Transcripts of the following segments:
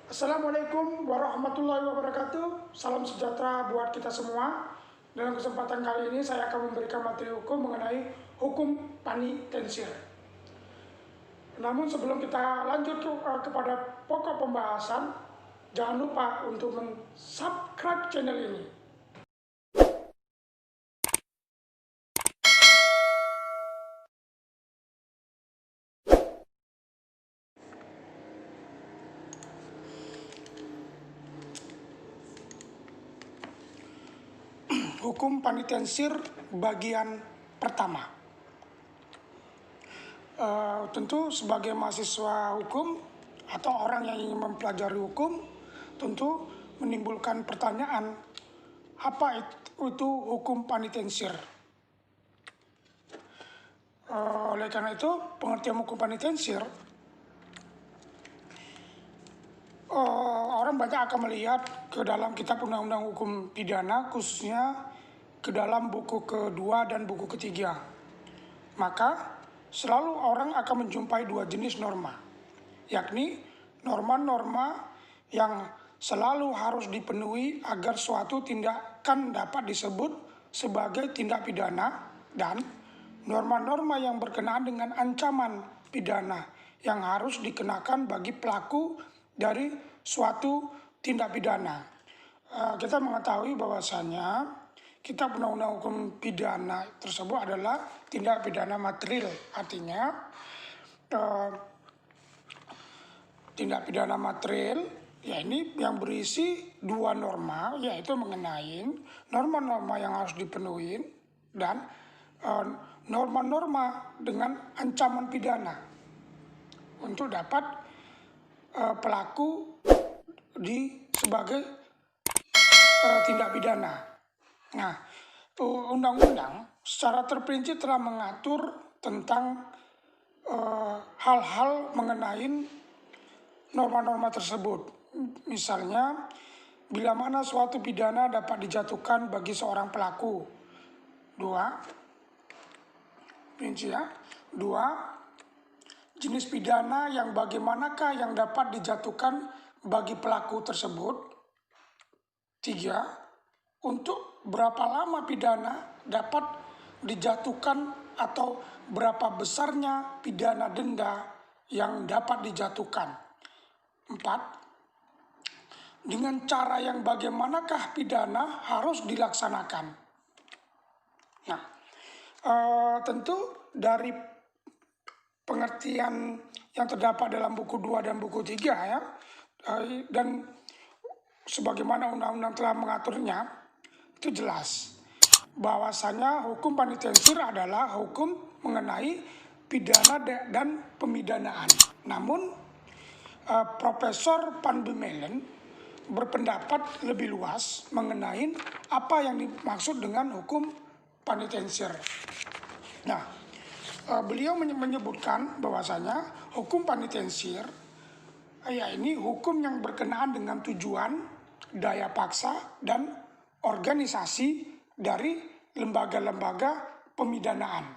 Assalamualaikum warahmatullahi wabarakatuh. Salam sejahtera buat kita semua. Dalam kesempatan kali ini saya akan memberikan materi hukum mengenai hukum penitensir. Namun sebelum kita lanjut kepada pokok pembahasan, jangan lupa untuk subscribe channel ini. Hukum penitensir bagian pertama. Tentu sebagai mahasiswa hukum atau orang yang ingin mempelajari hukum, tentu menimbulkan pertanyaan, apa itu hukum penitensir? Oleh karena itu, pengertian hukum penitensir, orang banyak akan melihat ke dalam kitab undang-undang hukum pidana, khususnya ke dalam buku kedua dan buku ketiga. Maka selalu orang akan menjumpai dua jenis norma, yakni norma-norma yang selalu harus dipenuhi agar suatu tindakan dapat disebut sebagai tindak pidana, dan norma-norma yang berkenaan dengan ancaman pidana yang harus dikenakan bagi pelaku dari suatu tindak pidana. Kita mengetahui bahwasanya kitab undang-undang hukum pidana tersebut adalah tindak pidana material, artinya tindak pidana material ya ini yang berisi dua norma, yaitu mengenai norma-norma yang harus dipenuhi dan norma-norma dengan ancaman pidana untuk dapat pelaku sebagai tindak pidana. Nah, undang-undang secara terperinci telah mengatur tentang hal-hal mengenai norma-norma tersebut. Misalnya, bila mana suatu pidana dapat dijatuhkan bagi seorang pelaku. Dua, jenis pidana yang bagaimanakah yang dapat dijatuhkan bagi pelaku tersebut. 3, untuk berapa lama pidana dapat dijatuhkan atau berapa besarnya pidana denda yang dapat dijatuhkan. 4, dengan cara yang bagaimanakah pidana harus dilaksanakan. Nah, tentu dari pengertian yang terdapat dalam buku 2 dan buku 3 ya, dan sebagaimana undang-undang telah mengaturnya, itu jelas bahwasanya hukum penitensir adalah hukum mengenai pidana dan pemidanaan. Namun Profesor Van Bemmelen berpendapat lebih luas mengenai apa yang dimaksud dengan hukum penitensir. Nah, beliau menyebutkan bahwasanya hukum penitensir ya ini hukum yang berkenaan dengan tujuan, daya paksa, dan organisasi dari lembaga-lembaga pemidanaan.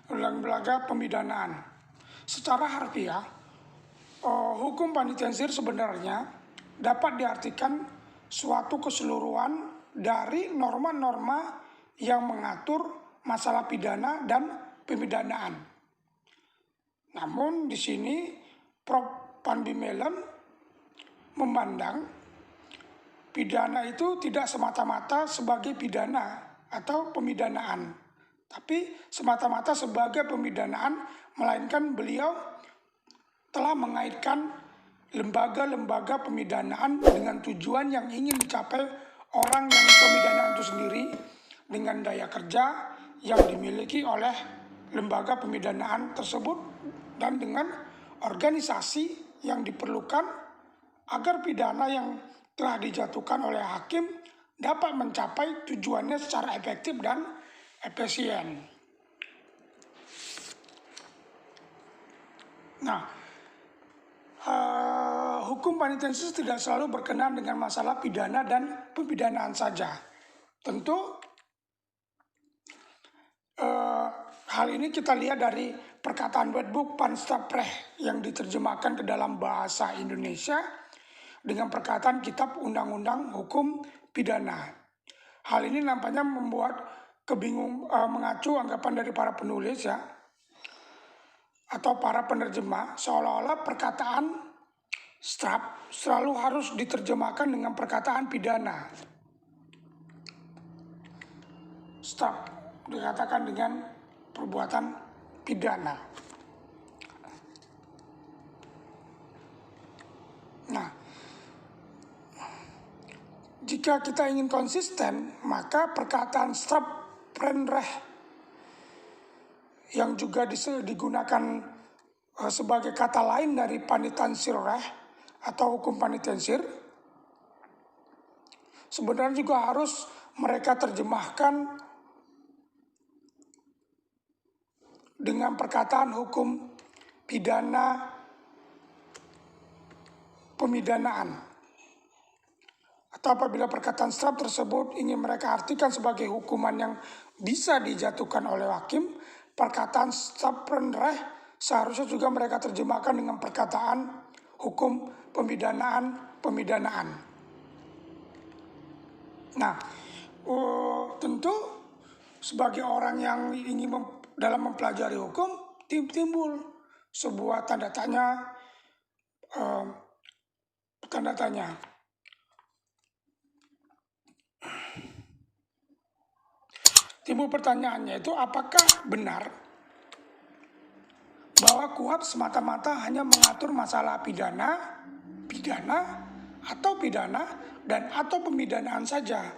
Lembaga pemidanaan. Secara harfiah, hukum penitensir sebenarnya dapat diartikan suatu keseluruhan dari norma-norma yang mengatur masalah pidana dan pemidanaan. Namun di sini Prof. Van Bemmelen memandang pidana itu tidak semata-mata sebagai pidana atau pemidanaan, tapi semata-mata sebagai pemidanaan, melainkan beliau telah mengaitkan lembaga-lembaga pemidanaan dengan tujuan yang ingin dicapai orang yang pemidanaan itu sendiri dengan daya kerja yang dimiliki oleh lembaga pemidanaan tersebut dan dengan organisasi yang diperlukan agar pidana yang telah dijatuhkan oleh hakim dapat mencapai tujuannya secara efektif dan efisien. Nah, hukum penitensir tidak selalu berkenaan dengan masalah pidana dan pemidanaan saja. Tentu Hal ini kita lihat dari perkataan Wetboek Panstapreh yang diterjemahkan ke dalam bahasa Indonesia dengan perkataan Kitab Undang-Undang Hukum Pidana. Hal ini nampaknya membuat mengacu anggapan dari para penulis ya, atau para penerjemah, seolah-olah perkataan strap selalu harus diterjemahkan dengan perkataan pidana. Strap dikatakan dengan perbuatan pidana. Nah, jika kita ingin konsisten, maka perkataan strafrecht yang juga digunakan sebagai kata lain dari penitentiarecht atau hukum penitensir, sebenarnya juga harus mereka terjemahkan dengan perkataan hukum pidana pemidanaan. Atau apabila perkataan straf tersebut ingin mereka artikan sebagai hukuman yang bisa dijatuhkan oleh hakim, perkataan strafrecht seharusnya juga mereka terjemahkan dengan perkataan hukum pemidanaan. Nah, tentu sebagai orang yang ingin dalam mempelajari hukum, timbul sebuah tanda tanya. Timbul pertanyaannya itu, apakah benar bahwa KUHP semata-mata hanya mengatur masalah pidana atau pemidanaan saja.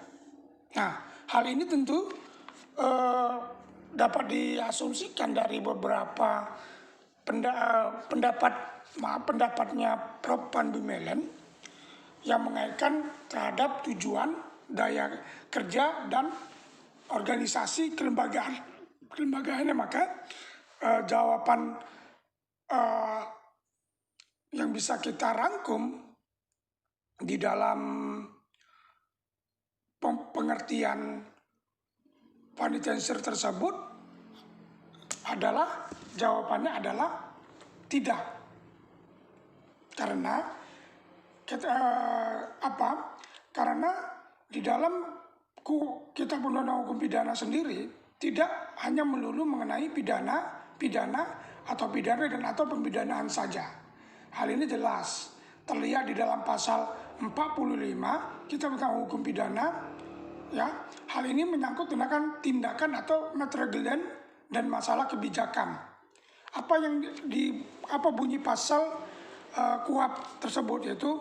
Nah, hal ini tentu dapat diasumsikan dari beberapa pendapatnya Prof. Pandu Melen yang mengaitkan terhadap tujuan, daya kerja, dan organisasi kelembagaannya. Maka jawaban yang bisa kita rangkum di dalam pengertian penitensir tersebut adalah, jawabannya adalah tidak. Karena karena di dalam Kitab Undang-Undang Hukum Pidana sendiri tidak hanya melulu mengenai pidana atau pidana dan atau pemidanaan saja. Hal ini jelas terlihat di dalam pasal 45 Kitab Undang-Undang Hukum Pidana. Ya, hal ini menyangkut tindakan atau metregelen dan masalah kebijakan. Apa bunyi pasal KUHP tersebut, yaitu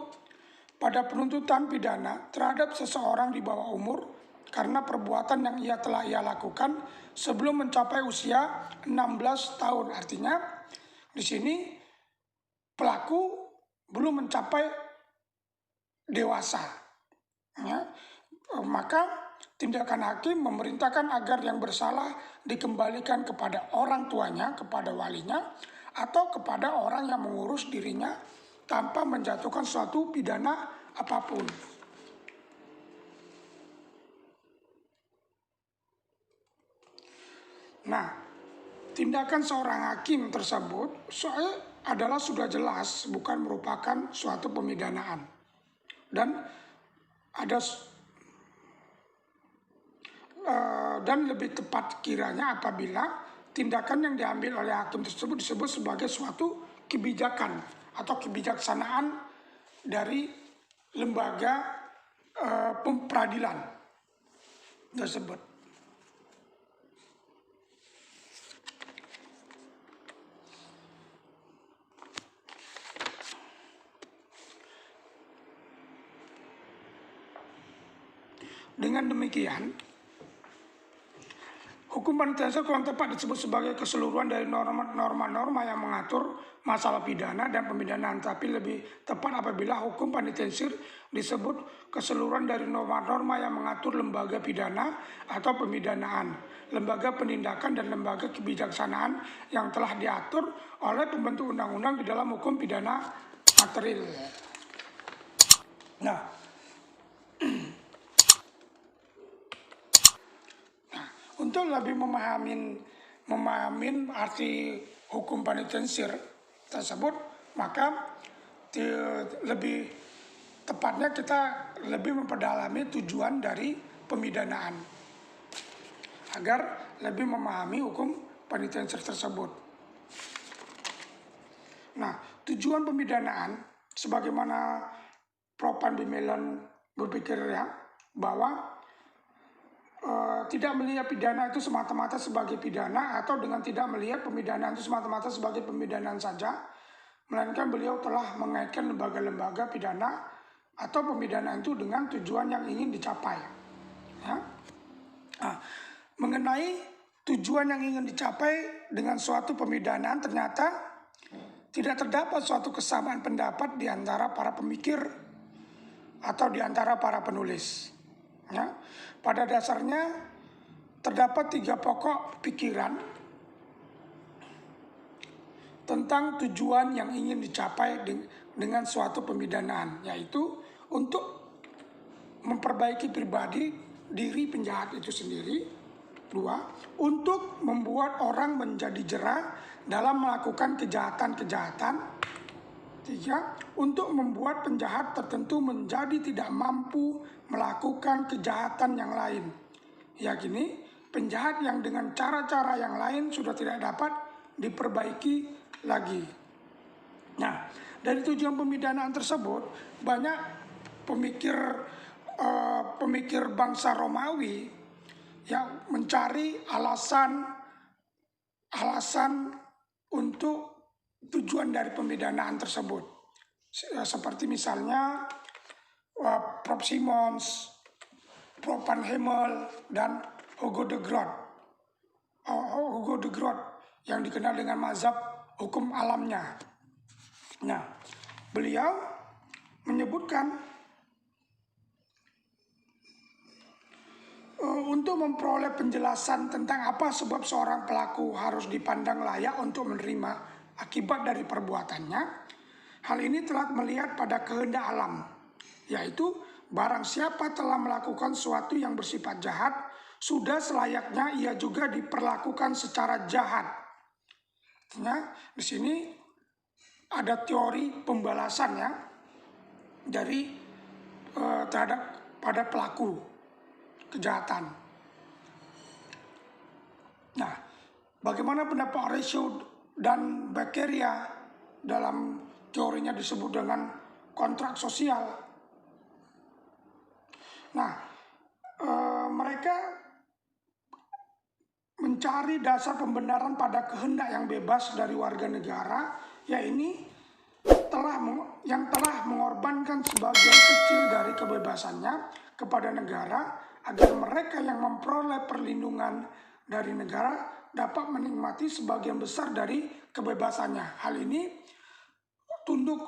pada penuntutan pidana terhadap seseorang di bawah umur karena perbuatan yang telah ia lakukan sebelum mencapai usia 16 tahun. Artinya di sini pelaku belum mencapai dewasa. Ya. Maka tindakan hakim memerintahkan agar yang bersalah dikembalikan kepada orang tuanya, kepada walinya, atau kepada orang yang mengurus dirinya tanpa menjatuhkan suatu pidana apapun. Nah, tindakan seorang hakim tersebut adalah sudah jelas bukan merupakan suatu pemidanaan. Dan lebih tepat kiranya apabila tindakan yang diambil oleh hakim tersebut disebut sebagai suatu kebijakan atau kebijaksanaan dari lembaga peradilan tersebut. Dengan demikian, hukum penitensir kurang tepat disebut sebagai keseluruhan dari norma-norma yang mengatur masalah pidana dan pemidanaan, tapi lebih tepat apabila hukum penitensir disebut keseluruhan dari norma-norma yang mengatur lembaga pidana atau pemidanaan, lembaga penindakan dan lembaga kebijaksanaan yang telah diatur oleh pembentuk undang-undang di dalam hukum pidana material. Nah, untuk lebih memahami memahami arti hukum penitensir tersebut, maka lebih tepatnya kita lebih memperdalami tujuan dari pemidanaan agar lebih memahami hukum penitensir tersebut. Nah, tujuan pemidanaan sebagaimana Prof. Panbi Melon berpikirnya bahwa tidak melihat pidana itu semata-mata sebagai pidana atau dengan tidak melihat pemidanaan itu semata-mata sebagai pemidanaan saja, melainkan beliau telah mengaitkan lembaga-lembaga pidana atau pemidanaan itu dengan tujuan yang ingin dicapai. Ya. Nah, mengenai tujuan yang ingin dicapai dengan suatu pemidanaan, ternyata tidak terdapat suatu kesamaan pendapat di antara para pemikir atau di antara para penulis. Ya. Pada dasarnya terdapat 3 pokok pikiran tentang tujuan yang ingin dicapai dengan suatu pemidanaan, yaitu untuk memperbaiki pribadi diri penjahat itu sendiri. 2, untuk membuat orang menjadi jera dalam melakukan kejahatan-kejahatan. 3, untuk membuat penjahat tertentu menjadi tidak mampu melakukan kejahatan yang lain. Yakni penjahat yang dengan cara-cara yang lain sudah tidak dapat diperbaiki lagi. Nah, dari tujuan pemidanaan tersebut banyak pemikir bangsa Romawi yang mencari alasan untuk tujuan dari pemidanaan tersebut. Seperti misalnya Prof. Simons, Prof. Van Hemel, dan Hugo de Groot. Hugo de Groot yang dikenal dengan mazhab hukum alamnya. Nah, beliau menyebutkan untuk memperoleh penjelasan tentang apa sebab seorang pelaku harus dipandang layak untuk menerima akibat dari perbuatannya, hal ini telah melihat pada kehendak alam, yaitu barang siapa telah melakukan sesuatu yang bersifat jahat, sudah selayaknya ia juga diperlakukan secara jahat. Artinya di sini ada teori pembalasan ya dari terhadap pada pelaku kejahatan. Nah, bagaimana pendapat Horatio dan Beccaria dalam teorinya disebut dengan kontrak sosial? Nah, mereka mencari dasar pembenaran pada kehendak yang bebas dari warga negara, yaitu yang telah mengorbankan sebagian kecil dari kebebasannya kepada negara agar mereka yang memperoleh perlindungan dari negara dapat menikmati sebagian besar dari kebebasannya. Hal ini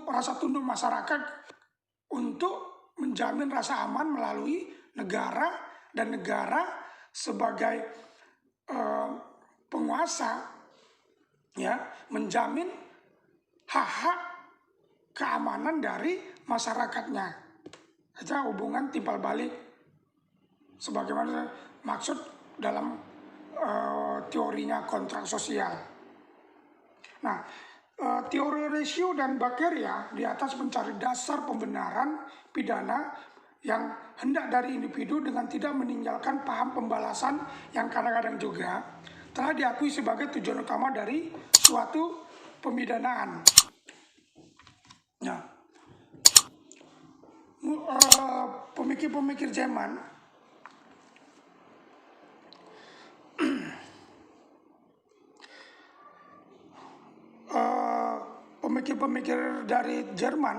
rasa tunduk masyarakat untuk menjamin rasa aman melalui negara, dan negara sebagai penguasa ya menjamin hak-hak keamanan dari masyarakatnya. Aja hubungan timbal balik sebagaimana maksud dalam teorinya kontrak sosial. Nah, teori Horatio dan Beccaria di atas mencari dasar pembenaran pidana yang hendak dari individu dengan tidak meninggalkan paham pembalasan yang kadang-kadang juga telah diakui sebagai tujuan utama dari suatu pemidanaan. Nah, pemikir-pemikir Jerman pemikir-pemikir dari Jerman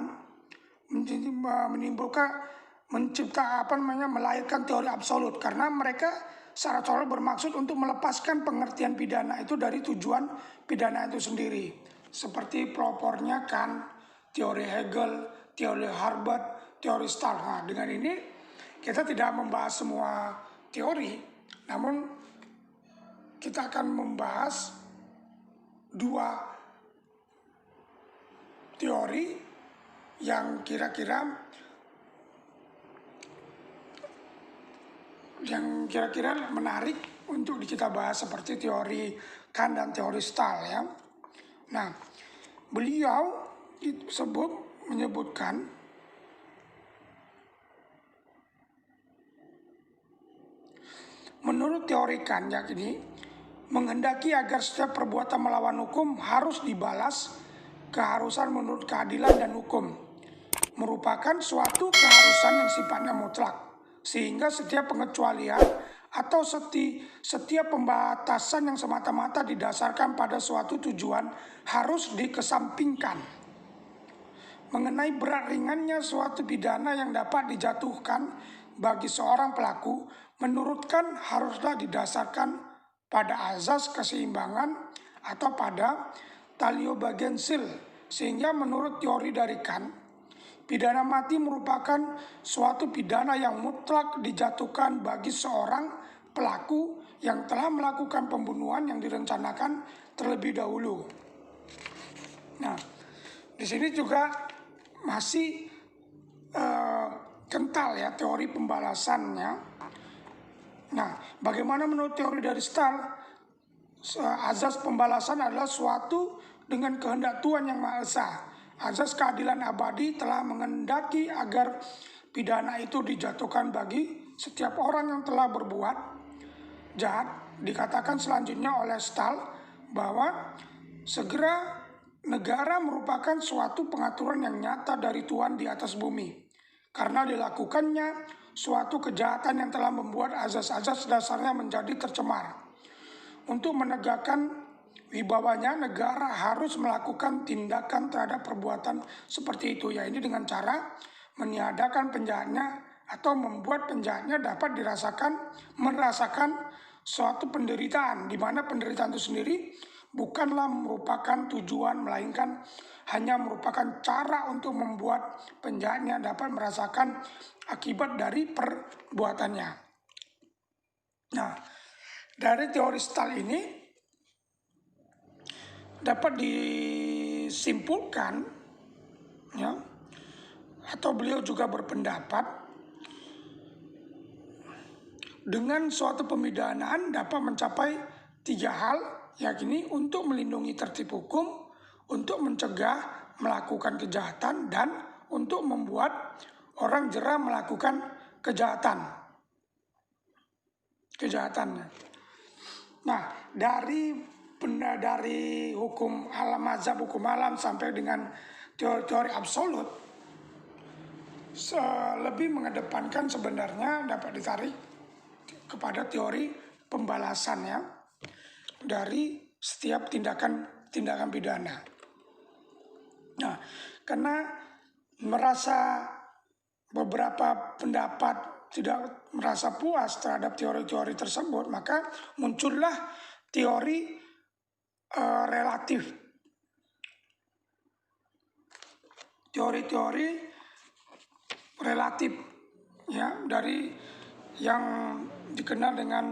melahirkan teori absolut karena mereka secara total bermaksud untuk melepaskan pengertian pidana itu dari tujuan pidana itu sendiri, seperti pelopornya Kant, teori Hegel, teori Herbert, teori Stahl. Nah, dengan ini kita tidak membahas semua teori, namun kita akan membahas 2 teori yang kira-kira yang kira-kira menarik untuk kita bahas seperti teori Kant dan teori Stahl ya. Nah, beliau menyebutkan menurut teori Kant yakni menghendaki agar setiap perbuatan melawan hukum harus dibalas keharusan menurut keadilan dan hukum merupakan suatu keharusan yang sifatnya mutlak, sehingga setiap pengecualian atau setiap pembatasan yang semata-mata didasarkan pada suatu tujuan harus dikesampingkan. Mengenai berat ringannya suatu pidana yang dapat dijatuhkan bagi seorang pelaku, menurut Kant haruslah didasarkan pada azas keseimbangan atau pada talio bagensil, sehingga menurut teori dari Kant, pidana mati merupakan suatu pidana yang mutlak dijatuhkan bagi seorang pelaku yang telah melakukan pembunuhan yang direncanakan terlebih dahulu. Nah, di sini juga masih kental ya teori pembalasannya. Nah, bagaimana menurut teori dari Stahl? Azas pembalasan adalah suatu dengan kehendak Tuhan yang Maha Esa. Azas keadilan abadi telah menghendaki agar pidana itu dijatuhkan bagi setiap orang yang telah berbuat jahat. Dikatakan selanjutnya oleh Stahl bahwa segera negara merupakan suatu pengaturan yang nyata dari Tuhan di atas bumi. Karena dilakukannya suatu kejahatan yang telah membuat azas-azas dasarnya menjadi tercemar. Untuk menegakkan wibawanya, negara harus melakukan tindakan terhadap perbuatan seperti itu, yaitu dengan cara meniadakan penjahatnya atau membuat penjahatnya dapat merasakan suatu penderitaan, di mana penderitaan itu sendiri bukanlah merupakan tujuan, melainkan hanya merupakan cara untuk membuat penjahatnya dapat merasakan akibat dari perbuatannya. Nah, dari teori Stahl ini dapat disimpulkan ya, atau beliau juga berpendapat dengan suatu pemidanaan dapat mencapai 3 hal, yakni untuk melindungi tertib hukum, untuk mencegah melakukan kejahatan, dan untuk membuat orang jera melakukan kejahatannya. Nah, dari hukum alam, mazhab hukum alam sampai dengan teori absolut, lebih mengedepankan sebenarnya dapat ditarik kepada teori pembalasannya dari setiap tindakan pidana. Nah, karena merasa beberapa pendapat tidak merasa puas terhadap teori-teori tersebut, maka muncullah teori relatif. Teori-teori relatif ya, dari yang dikenal dengan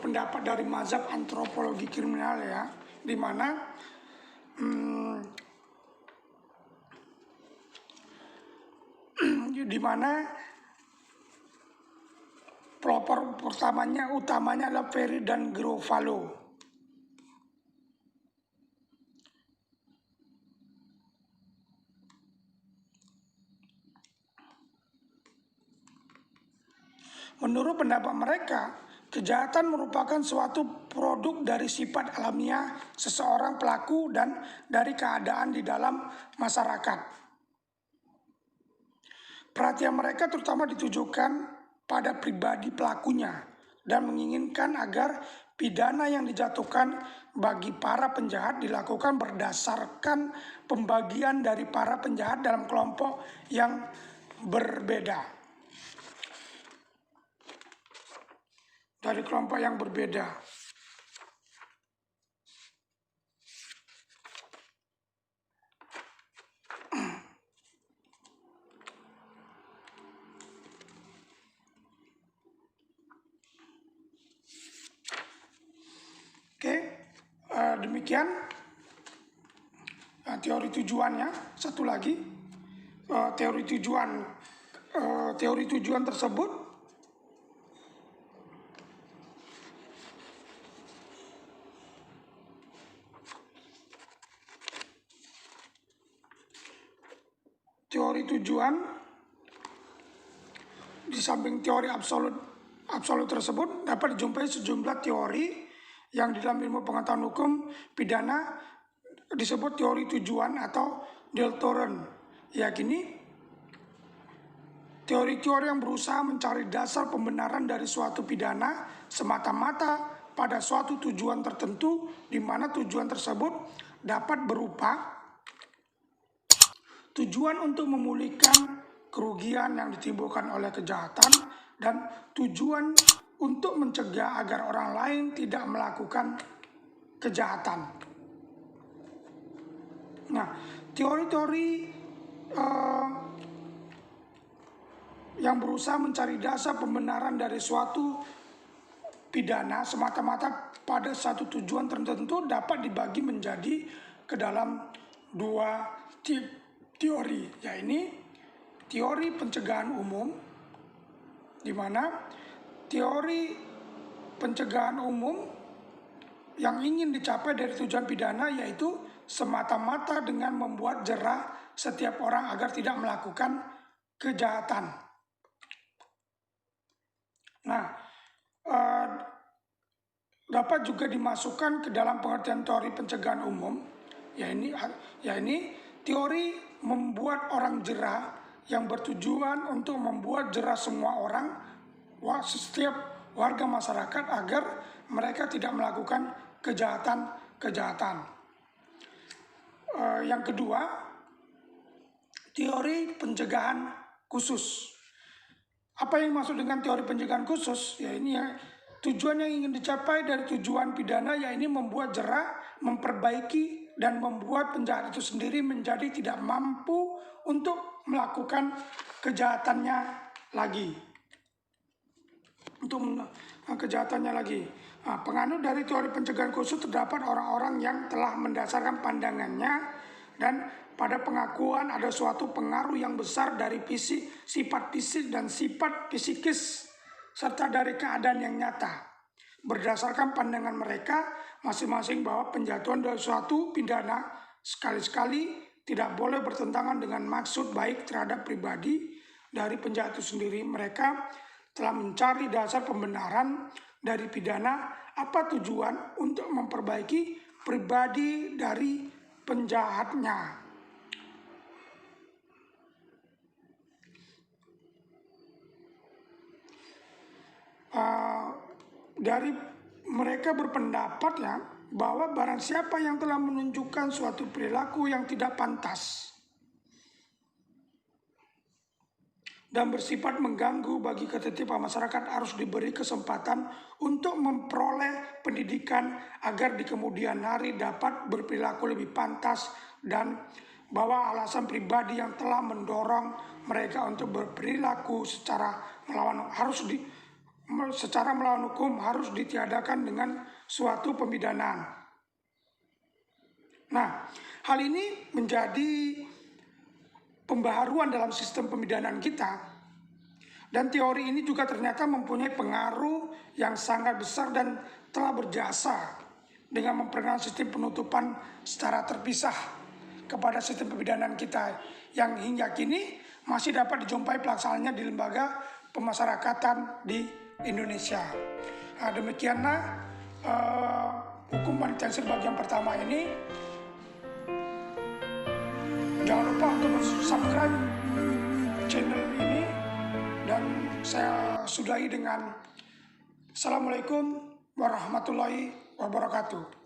pendapat dari mazhab antropologi kriminal ya, di mana pelopor utamanya adalah Ferry dan Garofalo. Menurut pendapat mereka, kejahatan merupakan suatu produk dari sifat alamiah seseorang pelaku dan dari keadaan di dalam masyarakat. Perhatian mereka terutama ditujukan pada pribadi pelakunya dan menginginkan agar pidana yang dijatuhkan bagi para penjahat dilakukan berdasarkan pembagian dari para penjahat dalam kelompok yang berbeda. demikian teori tujuannya. Satu lagi, teori tujuan tersebut di samping teori absolut tersebut dapat dijumpai sejumlah teori yang di dalam ilmu pengetahuan hukum pidana disebut teori tujuan atau deltoren. Yakni teori-teori yang berusaha mencari dasar pembenaran dari suatu pidana semata-mata pada suatu tujuan tertentu, di mana tujuan tersebut dapat berupa tujuan untuk memulihkan kerugian yang ditimbulkan oleh kejahatan dan tujuan untuk mencegah agar orang lain tidak melakukan kejahatan. Nah, teori-teori yang berusaha mencari dasar pembenaran dari suatu pidana semata-mata pada satu tujuan tertentu dapat dibagi menjadi ke dalam dua teori, yaitu teori pencegahan umum, di mana teori pencegahan umum yang ingin dicapai dari tujuan pidana yaitu semata-mata dengan membuat jera setiap orang agar tidak melakukan kejahatan. Nah, dapat juga dimasukkan ke dalam pengertian teori pencegahan umum, yaitu teori membuat orang jera yang bertujuan untuk membuat jera semua orang, setiap warga masyarakat agar mereka tidak melakukan kejahatan. Yang kedua, teori pencegahan khusus. Apa yang maksud dengan teori pencegahan khusus? Ya ini ya, tujuan yang ingin dicapai dari tujuan pidana yaitu membuat jera, memperbaiki dan membuat penjahat itu sendiri menjadi tidak mampu untuk melakukan kejahatannya lagi. Penganut dari teori pencegahan khusus terdapat orang-orang yang telah mendasarkan pandangannya dan pada pengakuan ada suatu pengaruh yang besar dari sifat fisik dan sifat psikis serta dari keadaan yang nyata. Berdasarkan pandangan mereka masing-masing bahwa penjatuhan dari suatu pidana sekali-sekali tidak boleh bertentangan dengan maksud baik terhadap pribadi dari penjahat itu sendiri. Mereka telah mencari dasar pembenaran dari pidana, apa tujuan untuk memperbaiki pribadi dari penjahatnya. Dari mereka berpendapat ya bahwa barang siapa yang telah menunjukkan suatu perilaku yang tidak pantas dan bersifat mengganggu bagi ketertiban masyarakat harus diberi kesempatan untuk memperoleh pendidikan agar di kemudian hari dapat berperilaku lebih pantas, dan bahwa alasan pribadi yang telah mendorong mereka untuk berperilaku secara melawan hukum harus ditiadakan dengan suatu pemidanaan. Nah, hal ini menjadi pembaharuan dalam sistem pemidanaan kita, dan teori ini juga ternyata mempunyai pengaruh yang sangat besar dan telah berjasa dengan memperkenalkan sistem penutupan secara terpisah kepada sistem pemidanaan kita yang hingga kini masih dapat dijumpai pelaksanaannya di lembaga pemasyarakatan di Indonesia. Nah, demikianlah hukuman intensif bagian pertama ini. Jangan lupa untuk subscribe channel ini, dan saya sudahi dengan Assalamualaikum warahmatullahi wabarakatuh.